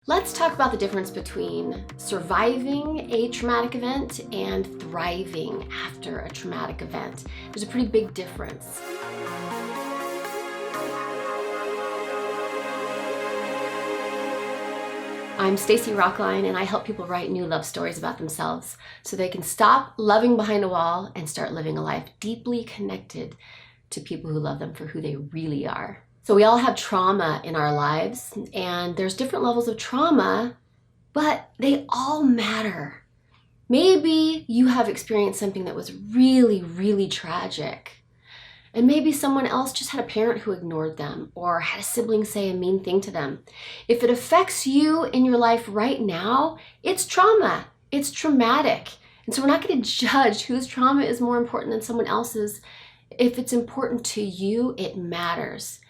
Let's talk about the difference between surviving a traumatic event and thriving after a traumatic event. There's a pretty big difference. I'm Stacy Rocklein, and I help people write new love stories about themselves so they can stop loving behind a wall and start living a life deeply connected to people who love them for who they really are. So we all have trauma in our lives, and there's different levels of trauma, but they all matter. Maybe you have experienced something that was really, really tragic. And maybe someone else just had a parent who ignored them or had a sibling say a mean thing to them. If it affects you in your life right now, it's trauma. It's traumatic. And so we're not going to judge whose trauma is more important than someone else's. If it's important to you, it matters.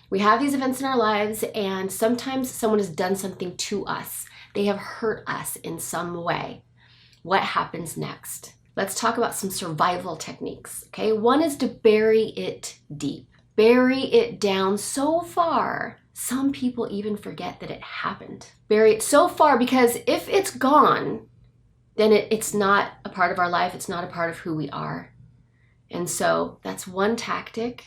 We have these events in our lives, and sometimes someone has done something to us. They have hurt us in some way. What happens next? Let's talk about some survival techniques, okay? One is to bury it deep. Bury it down so far, some people even forget that it happened. Bury it so far because if it's gone, then it's not a part of our life. It's not a part of who we are. And so that's one tactic.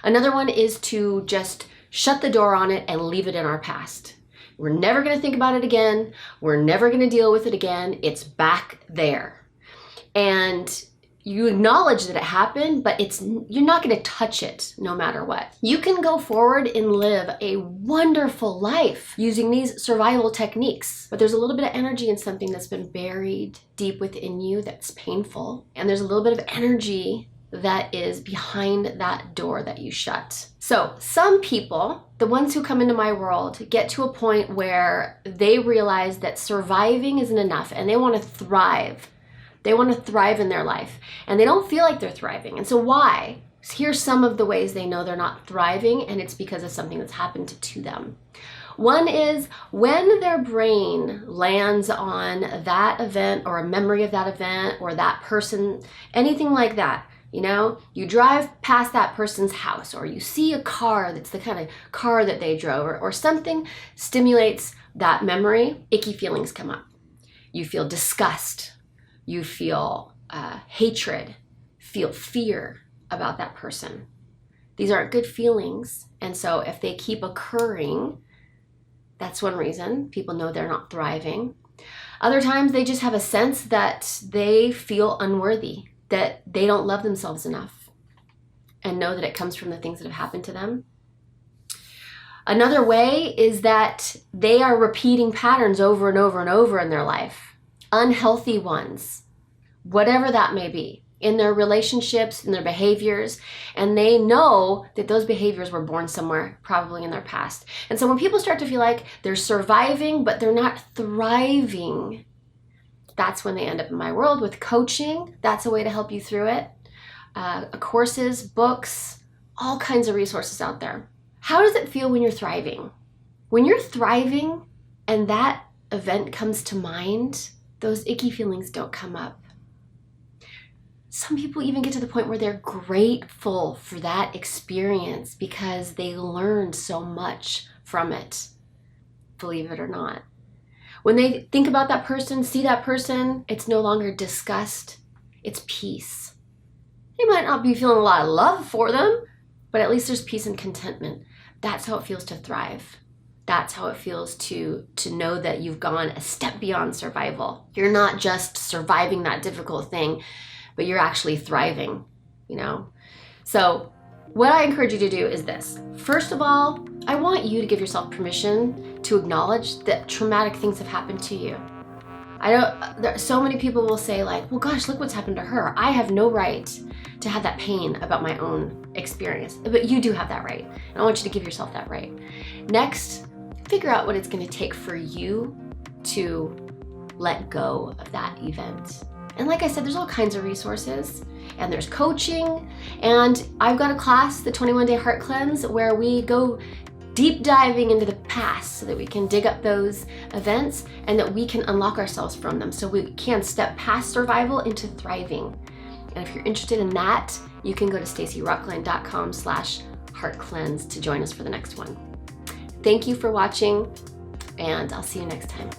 Another one is to just shut the door on it and leave it in our past. We're never going to think about it again. We're never going to deal with it again. It's back there. And you acknowledge that it happened, but you're not going to touch it no matter what. You can go forward and live a wonderful life using these survival techniques, but there's a little bit of energy in something that's been buried deep within you that's painful, and there's a little bit of energy that is behind that door that you shut. So some people, the ones who come into my world, get to a point where they realize that surviving isn't enough and they want to thrive. They want to thrive in their life, and they don't feel like they're thriving. And so why? Here's some of the ways they know they're not thriving, and it's because of something that's happened to them. One is when their brain lands on that event or a memory of that event or that person, anything like that. You know, you drive past that person's house, or you see a car that's the kind of car that they drove, or something stimulates that memory, icky feelings come up. You feel disgust. You feel hatred, feel fear about that person. These aren't good feelings. And so if they keep occurring, that's one reason people know they're not thriving. Other times they just have a sense that they feel unworthy, that they don't love themselves enough, and know that it comes from the things that have happened to them. Another way is that they are repeating patterns over and over and over in their life. Unhealthy ones, whatever that may be, in their relationships, in their behaviors, and they know that those behaviors were born somewhere, probably in their past. And so when people start to feel like they're surviving, but they're not thriving, that's when they end up in my world with coaching. That's a way to help you through it. Courses, books, all kinds of resources out there. How does it feel when you're thriving? When you're thriving and that event comes to mind, those icky feelings don't come up. Some people even get to the point where they're grateful for that experience because they learned so much from it, believe it or not. When they think about that person, see that person, it's no longer disgust, it's peace. They might not be feeling a lot of love for them, but at least there's peace and contentment. That's how it feels to thrive. That's how it feels to know that you've gone a step beyond survival. You're not just surviving that difficult thing, but you're actually thriving, you know? So what I encourage you to do is this. First of all, I want you to give yourself permission to acknowledge that traumatic things have happened to you. So many people will say like, well, gosh, look what's happened to her. I have no right to have that pain about my own experience, but you do have that right. And I want you to give yourself that right. Next, figure out what it's going to take for you to let go of that event. And like I said, there's all kinds of resources, and there's coaching, and I've got a class, the 21-Day Heart Cleanse, where we go deep diving into the past so that we can dig up those events and that we can unlock ourselves from them so we can step past survival into thriving. And if you're interested in that, you can go to stacyrocklein.com/heartcleanse to join us for the next one. Thank you for watching. and I'll see you next time.